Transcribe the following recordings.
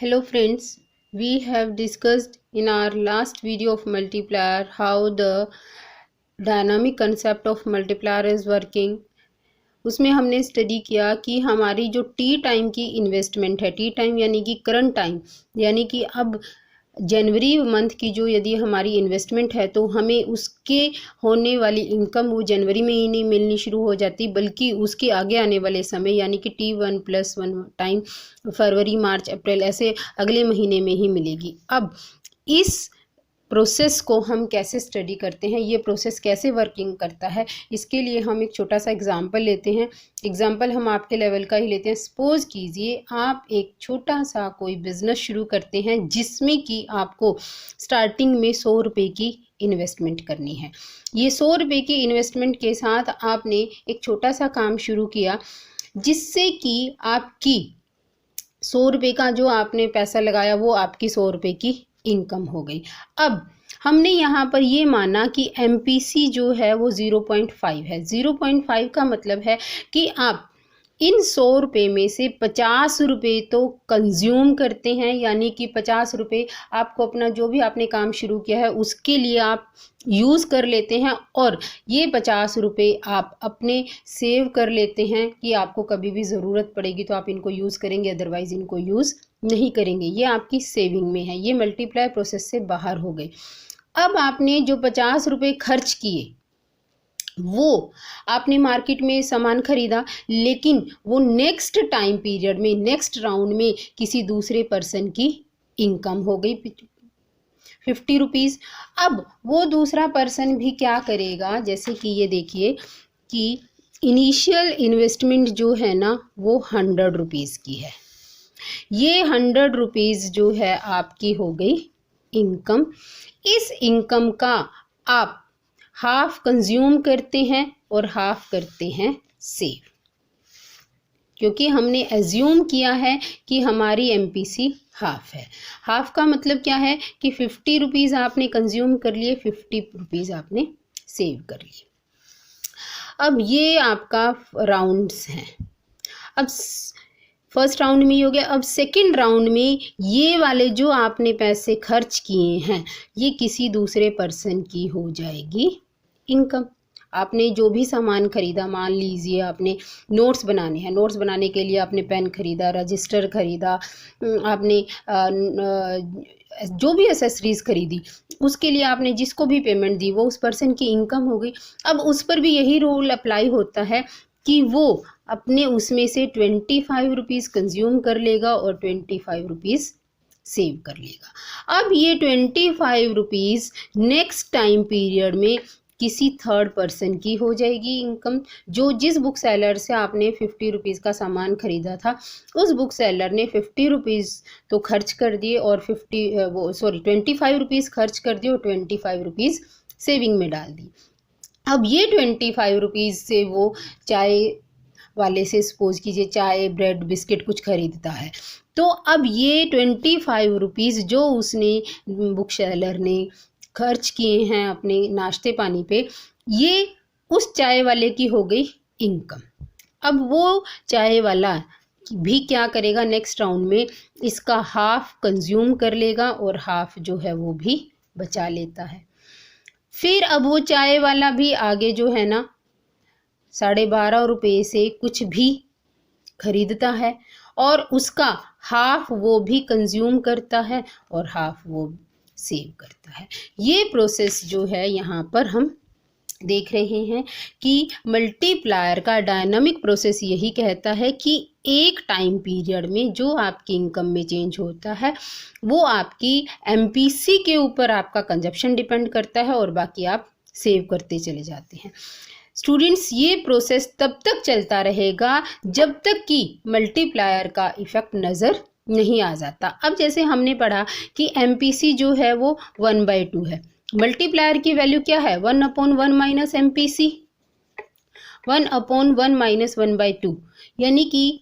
Hello friends, we have discussed in our last video of multiplier how the dynamic concept of multiplier is working. उसमें हमने study किया कि हमारी जो T time की investment है, टी टाइम यानी कि करंट टाइम, यानी कि अब जनवरी मंथ की जो यदि हमारी इन्वेस्टमेंट है तो हमें उसके होने वाली इनकम वो जनवरी में ही नहीं मिलनी शुरू हो जाती, बल्कि उसके आगे आने वाले समय यानी कि T1+1 टाइम फरवरी मार्च अप्रैल ऐसे अगले महीने में ही मिलेगी। अब इस प्रोसेस को हम कैसे स्टडी करते हैं, ये प्रोसेस कैसे वर्किंग करता है, इसके लिए हम एक छोटा सा एग्जांपल लेते हैं। एग्जांपल हम आपके लेवल का ही लेते हैं। सपोज कीजिए आप एक छोटा सा कोई बिजनेस शुरू करते हैं जिसमें कि आपको स्टार्टिंग में 100 रुपये की इन्वेस्टमेंट करनी है। ये 100 रुपये की इन्वेस्टमेंट के साथ आपने एक छोटा सा काम शुरू किया जिससे कि आपकी 100 रुपये का जो आपने पैसा लगाया वो आपकी 100 रुपये की इनकम हो गई। अब हमने यहाँ पर ये माना कि MPC जो है वो 0.5 है। 0.5 का मतलब है कि आप इन 100 रुपये में से 50 रुपये तो कंज्यूम करते हैं, यानी कि 50 रुपये आपको अपना जो भी आपने काम शुरू किया है उसके लिए आप यूज़ कर लेते हैं, और ये 50 रुपये आप अपने सेव कर लेते हैं कि आपको कभी भी ज़रूरत पड़ेगी तो आप इनको यूज़ करेंगे, अदरवाइज़ इनको यूज़ नहीं करेंगे। ये आपकी सेविंग में है। ये मल्टीप्लाई प्रोसेस से बाहर हो गए। अब आपने जो 50 रुपये खर्च किए वो आपने मार्केट में सामान खरीदा, लेकिन वो नेक्स्ट टाइम पीरियड में, नेक्स्ट राउंड में किसी दूसरे पर्सन की इनकम हो गई 50 रुपीज़। अब वो दूसरा पर्सन भी क्या करेगा, जैसे कि ये देखिए कि इनिशियल इन्वेस्टमेंट जो है ना वो 100 रुपीज़ की है। ये 100 रुपीज़ जो है आपकी हो गई इनकम। इस इनकम का आप हाफ कंज्यूम करते हैं और हाफ करते हैं सेव, क्योंकि हमने एज्यूम किया है कि हमारी MPC हाफ है। हाफ का मतलब क्या है कि 50 रुपीज़ आपने कंज्यूम कर लिए, 50 रुपीज़ आपने सेव कर लिए। अब ये आपका राउंड्स हैं। अब फर्स्ट राउंड में ही हो गया। अब सेकंड राउंड में ये वाले जो आपने पैसे खर्च किए हैं ये किसी दूसरे पर्सन की हो जाएगी इनकम। आपने जो भी सामान खरीदा, मान लीजिए आपने नोट्स बनाने हैं, नोट्स बनाने के लिए आपने पेन खरीदा, रजिस्टर खरीदा, आपने जो भी एसेसरीज खरीदी, उसके लिए आपने जिसको भी पेमेंट दी वो उस पर्सन की इनकम हो गई। अब उस पर भी यही रूल अप्लाई होता है कि वो अपने उसमें से 25 रुपीज़ कंज्यूम कर लेगा और 25 रुपीज़ सेव कर लेगा। अब ये 25 रुपीज़ नेक्स्ट टाइम पीरियड में किसी थर्ड पर्सन की हो जाएगी इनकम। जो जिस बुक सेलर से आपने 50 रुपीज़ का सामान खरीदा था उस बुक सेलर ने 50 रुपीज़ तो खर्च कर दिए और 25 रुपीज़ खर्च कर दिए और 25 रुपीज़ सेविंग में डाल दी। अब ये 25 रुपीज़ से वो चाय वाले से सपोज कीजिए चाय, ब्रेड, बिस्किट कुछ खरीदता है, तो अब ये 25 रुपीज़ जो उसने बुक सेलर ने खर्च किए हैं अपने नाश्ते पानी पे, ये उस चाय वाले की हो गई इनकम। अब वो चाय वाला भी क्या करेगा, नेक्स्ट राउंड में इसका हाफ कंज्यूम कर लेगा और हाफ जो है वो भी बचा लेता है। फिर अब वो चाय वाला भी आगे जो है ना 12.5 रुपये से कुछ भी खरीदता है और उसका हाफ वो भी कंज्यूम करता है और हाफ वो सेव करता है। ये प्रोसेस जो है यहाँ पर हम देख रहे हैं कि मल्टीप्लायर का डायनामिक प्रोसेस यही कहता है कि एक टाइम पीरियड में जो आपकी इनकम में चेंज होता है वो आपकी MPC के ऊपर आपका कंजप्शन डिपेंड करता है और बाकी आप सेव करते चले जाते हैं। स्टूडेंट्स, ये प्रोसेस तब तक चलता रहेगा जब तक कि मल्टीप्लायर का इफेक्ट नज़र नहीं आ जाता। अब जैसे हमने पढ़ा कि MPC जो है वो 1/2 है। मल्टीप्लायर की वैल्यू क्या है, 1/1 माइनस MPC, 1/1 माइनस 1/2, यानी कि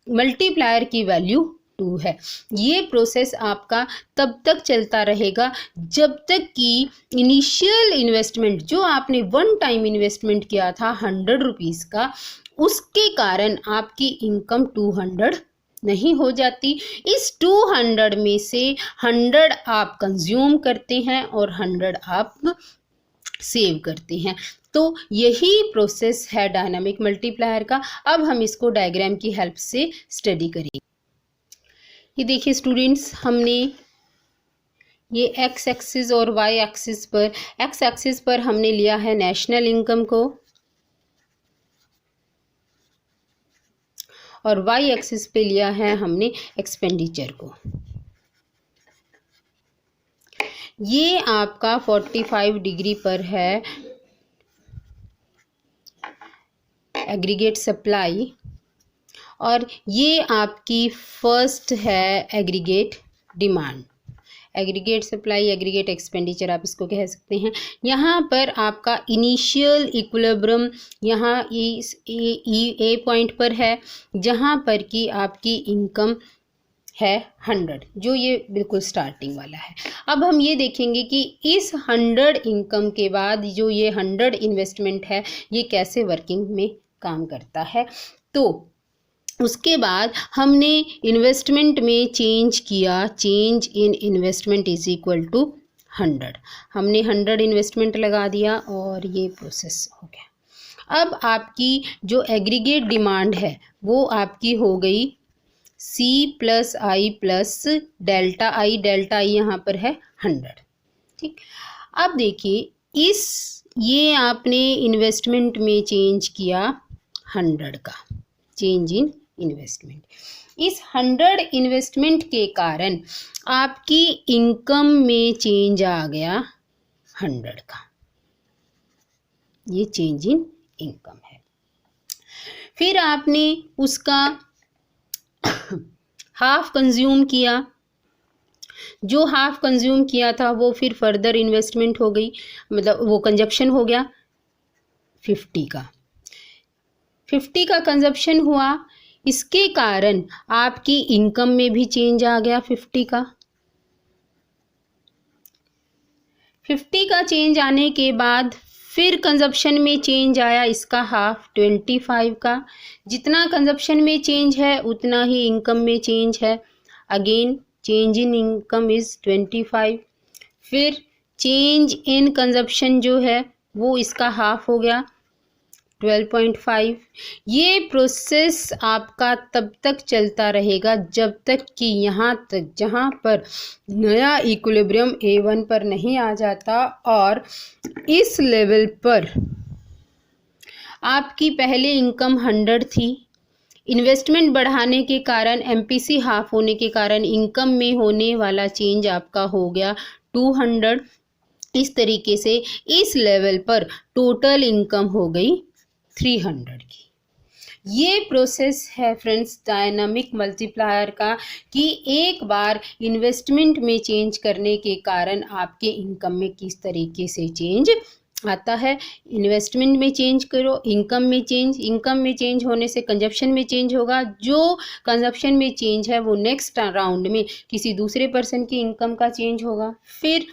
मल्टीप्लायर की वैल्यू 2 है। ये प्रोसेस आपका तब तक चलता रहेगा जब तक कि इनिशियल इन्वेस्टमेंट जो आपने वन टाइम इन्वेस्टमेंट किया था 100 रुपीज़ का, उसके कारण आपकी इनकम 200 नहीं हो जाती। इस 200 में से 100 आप कंज्यूम करते हैं और 100 आप सेव करते हैं। तो यही प्रोसेस है डायनामिक मल्टीप्लायर का। अब हम इसको डायग्राम की हेल्प से स्टडी करेंगे। ये देखिए स्टूडेंट्स, हमने ये एक्स एक्सिस और वाई एक्सिस पर, एक्स एक्सिस पर हमने लिया है नेशनल इनकम को और वाई एक्सिस पे लिया है हमने एक्सपेंडिचर को। ये आपका 45 डिग्री पर है एग्रीगेट सप्लाई और ये आपकी फर्स्ट है aggregate demand. Aggregate supply, aggregate expenditure आप इसको कह सकते हैं। यहाँ पर आपका इनिशियल इक्विलिब्रियम यहाँ ए पॉइंट पर है, जहाँ पर कि आपकी इनकम है 100, जो ये बिल्कुल स्टार्टिंग वाला है। अब हम ये देखेंगे कि इस 100 इनकम के बाद जो ये 100 इन्वेस्टमेंट है ये कैसे वर्किंग में काम करता है। तो उसके बाद हमने इन्वेस्टमेंट में चेंज किया, change in investment is equal to 100। हमने 100 इन्वेस्टमेंट लगा दिया और ये प्रोसेस हो गया। अब आपकी जो एग्रीगेट डिमांड है वो आपकी हो गई C प्लस आई प्लस डेल्टा आई यहाँ पर है 100। ठीक, अब देखिए ये आपने इन्वेस्टमेंट में चेंज किया 100 का, चेंज इन इन्वेस्टमेंट। इस 100 इन्वेस्टमेंट के कारण आपकी इनकम में चेंज आ गया 100 का, ये चेंज इन इनकम है। फिर आपने उसका हाफ कंज्यूम किया, जो हाफ कंज्यूम किया था वो फिर फर्दर इन्वेस्टमेंट हो गई, मतलब वो कंजप्शन हो गया 50 का। 50 का कंजप्शन हुआ, इसके कारण आपकी इनकम में भी चेंज आ गया 50 का। 50 का चेंज आने के बाद फिर कंजप्शन में चेंज आया इसका हाफ 25 का। जितना कंजप्शन में चेंज है उतना ही इनकम में चेंज है। Again change in income is 25। फिर चेंज इन कंजप्शन जो है वो इसका हाफ हो गया 12.5। ये प्रोसेस आपका तब तक चलता रहेगा जब तक कि यहाँ तक जहाँ पर नया इक्विलिब्रियम A1 पर नहीं आ जाता और इस लेवल पर आपकी पहले इनकम 100 थी, इन्वेस्टमेंट बढ़ाने के कारण MPC हाफ होने के कारण इनकम में होने वाला चेंज आपका हो गया 200। इस तरीके से इस लेवल पर टोटल इनकम हो गई 300 की। ये प्रोसेस है फ्रेंड्स डायनामिक मल्टीप्लायर का, कि एक बार इन्वेस्टमेंट में चेंज करने के कारण आपके इनकम में किस तरीके से चेंज आता है। इन्वेस्टमेंट में चेंज करो, इनकम में चेंज, इनकम में चेंज होने से कंजप्शन में चेंज होगा, जो कंजप्शन में चेंज है वो नेक्स्ट राउंड में किसी दूसरे पर्सन की इनकम का चेंज होगा। फिर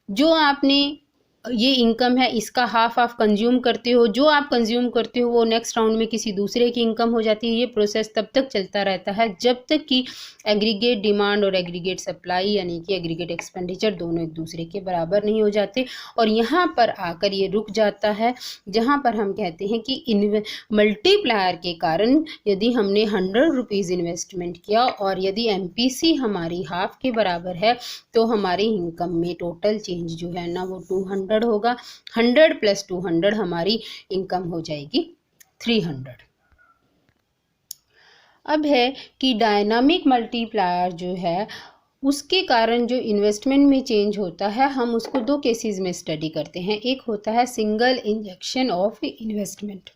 जो आपने ये इनकम है इसका हाफ आप कंज्यूम करते हो, जो आप कंज्यूम करते हो वो नेक्स्ट राउंड में किसी दूसरे की इनकम हो जाती है। ये प्रोसेस तब तक चलता रहता है जब तक कि एग्रीगेट डिमांड और एग्रीगेट सप्लाई यानी कि एग्रीगेट एक्सपेंडिचर दोनों एक दूसरे के बराबर नहीं हो जाते। और यहाँ पर आकर ये रुक जाता है, जहाँ पर हम कहते हैं कि इन मल्टीप्लायर के कारण यदि हमने 100 रुपीज़ इन्वेस्टमेंट किया और यदि MPC हमारी हाफ के बराबर है तो हमारी इनकम में टोटल चेंज जो है ना वो 200 होगा। 100 प्लस 200 हमारी इनकम हो जाएगी 300। अब है कि डायनामिक मल्टीप्लायर जो है उसके कारण जो इन्वेस्टमेंट में चेंज होता है, हम उसको दो केसेस में स्टडी करते हैं। एक होता है single injection of investment.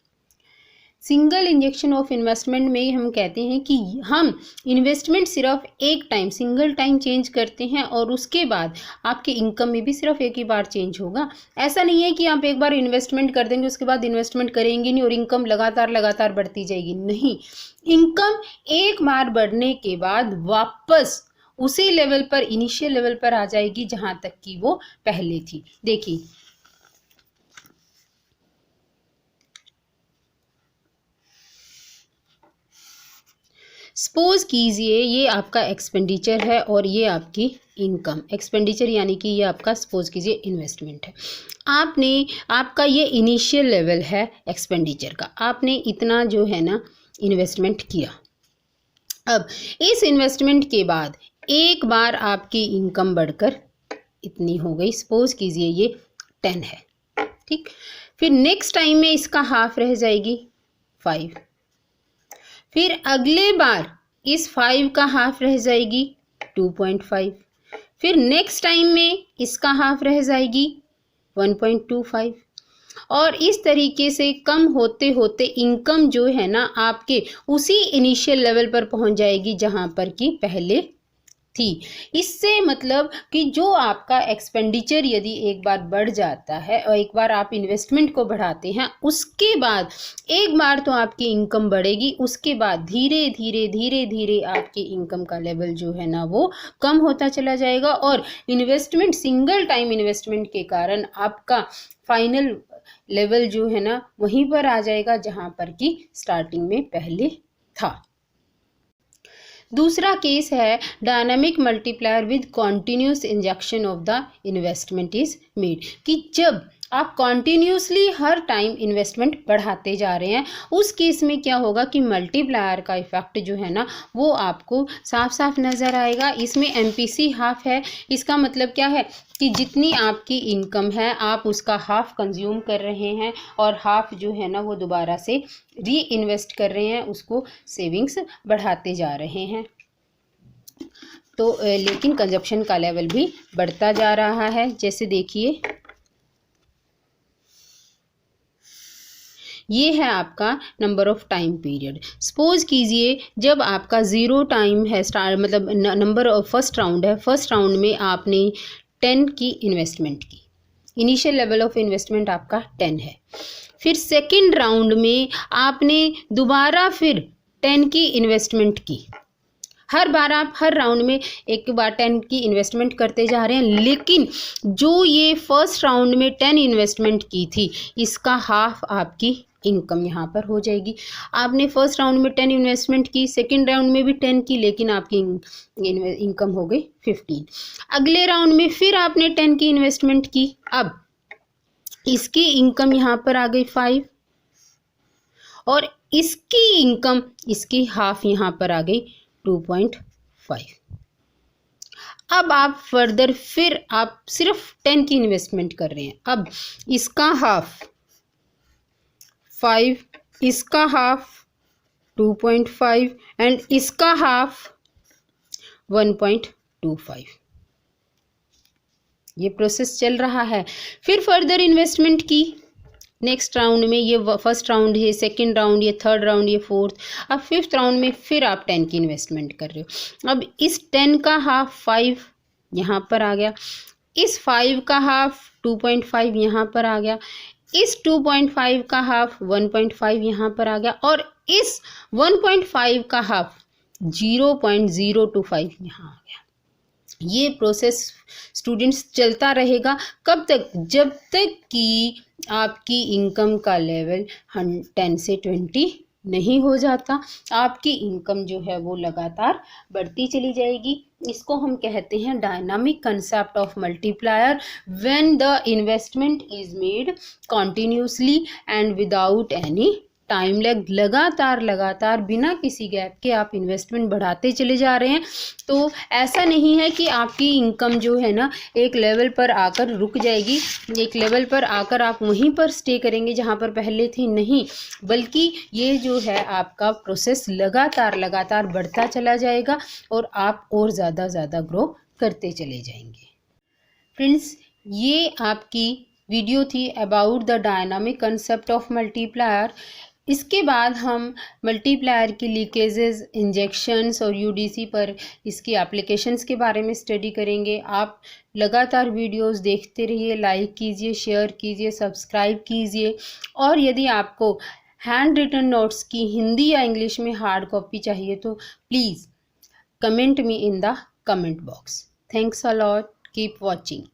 Single injection of investment में हम कहते हैं कि हम इन्वेस्टमेंट सिर्फ एक टाइम, सिंगल टाइम चेंज करते हैं और उसके बाद आपके इनकम में भी सिर्फ एक ही बार चेंज होगा। ऐसा नहीं है कि आप एक बार इन्वेस्टमेंट कर देंगे उसके बाद इन्वेस्टमेंट करेंगे नहीं और इनकम लगातार बढ़ती जाएगी। नहीं, इनकम एक बार बढ़ने के बाद वापस उसी लेवल पर, इनिशियल लेवल पर आ जाएगी जहां तक कि वो पहले थी। देखिए सपोज कीजिए ये आपका एक्सपेंडिचर है और ये आपकी इनकम। एक्सपेंडिचर यानी कि ये आपका सपोज कीजिए इन्वेस्टमेंट है। आपका ये इनिशियल लेवल है एक्सपेंडिचर का, आपने इतना जो है ना इन्वेस्टमेंट किया। अब इस इन्वेस्टमेंट के बाद एक बार आपकी इनकम बढ़कर इतनी हो गई, सपोज कीजिए ये 10 है, ठीक। फिर नेक्स्ट टाइम में इसका हाफ रह जाएगी 5। फिर अगले बार इस 5 का हाफ रह जाएगी 2.5। फिर नेक्स्ट टाइम में इसका हाफ रह जाएगी 1.25। और इस तरीके से कम होते होते इनकम जो है ना आपके उसी इनिशियल लेवल पर पहुंच जाएगी जहां पर कि पहले थी। इससे मतलब कि जो आपका एक्सपेंडिचर यदि एक बार बढ़ जाता है और एक बार आप इन्वेस्टमेंट को बढ़ाते हैं, उसके बाद एक बार तो आपकी इनकम बढ़ेगी, उसके बाद धीरे धीरे धीरे धीरे आपकी इनकम का लेवल जो है ना वो कम होता चला जाएगा और इन्वेस्टमेंट, सिंगल टाइम इन्वेस्टमेंट के कारण आपका फाइनल लेवल जो है ना वहीं पर आ जाएगा जहां पर कि स्टार्टिंग में पहले था। दूसरा केस है dynamic multiplier with continuous injection of the investment is made, कि जब आप कॉन्टिन्यूसली हर टाइम इन्वेस्टमेंट बढ़ाते जा रहे हैं, उस केस में क्या होगा कि मल्टीप्लायर का इफेक्ट जो है ना वो आपको साफ साफ नज़र आएगा। इसमें एमपीसी हाफ है, इसका मतलब क्या है कि जितनी आपकी इनकम है आप उसका हाफ कंज्यूम कर रहे हैं और हाफ जो है ना वो दोबारा से री इन्वेस्ट कर रहे हैं, उसको सेविंग्स बढ़ाते जा रहे हैं। तो लेकिन कंजप्शन का लेवल भी बढ़ता जा रहा है। जैसे देखिए ये है आपका number of time period. Suppose कीजिए जब आपका 0 टाइम है, मतलब नंबर ऑफ फर्स्ट राउंड है, फर्स्ट राउंड में आपने 10 की इन्वेस्टमेंट की, इनिशियल लेवल ऑफ इन्वेस्टमेंट आपका 10 है। फिर सेकंड राउंड में आपने दोबारा फिर 10 की इन्वेस्टमेंट की। हर बार आप हर राउंड में एक बार 10 की इन्वेस्टमेंट करते जा रहे हैं, लेकिन जो ये फर्स्ट राउंड में 10 इन्वेस्टमेंट की थी इसका हाफ आपकी इनकम यहाँ पर हो जाएगी। आपने फर्स्ट राउंड में 10 इन्वेस्टमेंट की, सेकंड राउंड में भी 10 की, लेकिन आपकी इनकम हो गई 15। अगले राउंड में फिर आपने 10 की इन्वेस्टमेंट की, अब इसकी इनकम यहाँ पर आ गई 5 और इसकी इनकम, इसकी हाफ यहाँ पर आ गई 2.5। अब आप फर्दर फिर आप सिर्फ 10 की इन्वेस्टमेंट कर रहे हैं, अब इसका हाफ 5, इसका हाफ 2.5 एंड इसका हाफ 1.25। ये प्रोसेस चल रहा है। फिर फर्दर इन्वेस्टमेंट की नेक्स्ट राउंड में, ये फर्स्ट राउंड है, सेकंड राउंड, ये थर्ड राउंड, ये फोर्थ, अब फिफ्थ राउंड में फिर आप 10 की इन्वेस्टमेंट कर रहे हो। अब इस 10 का हाफ 5 यहाँ पर आ गया, इस 5 का हाफ 2.5 यहाँ पर आ गया, इस 2.5 का हाफ 1.5 यहाँ पर आ गया और इस 1.5 का हाफ 0.025 यहाँ आ गया। ये प्रोसेस स्टूडेंट्स चलता रहेगा कब तक? जब तक कि आपकी इनकम का लेवल 10 से 20 नहीं हो जाता। आपकी इनकम जो है वो लगातार बढ़ती चली जाएगी। इसको हम कहते हैं dynamic concept of multiplier when the investment is made continuously and without any time lag. लगातार बिना किसी गैप के आप इन्वेस्टमेंट बढ़ाते चले जा रहे हैं। तो ऐसा नहीं है कि आपकी इनकम जो है ना एक लेवल पर आकर रुक जाएगी, एक लेवल पर आकर आप वहीं पर स्टे करेंगे जहां पर पहले थे, नहीं, बल्कि ये जो है आपका प्रोसेस लगातार बढ़ता चला जाएगा और आप और ज़्यादा ग्रो करते चले जाएंगे। फ्रेंड्स, ये आपकी वीडियो थी about the dynamic concept of multiplier. इसके बाद हम मल्टीप्लायर की लीकेजेस, इंजेक्शंस और यूडीसी पर इसकी एप्लीकेशंस के बारे में स्टडी करेंगे। आप लगातार वीडियोस देखते रहिए, लाइक कीजिए, शेयर कीजिए, सब्सक्राइब कीजिए। और यदि आपको हैंड रिटन नोट्स की हिंदी या इंग्लिश में हार्ड कॉपी चाहिए तो please comment me in the comment box. Thanks a lot, keep watching.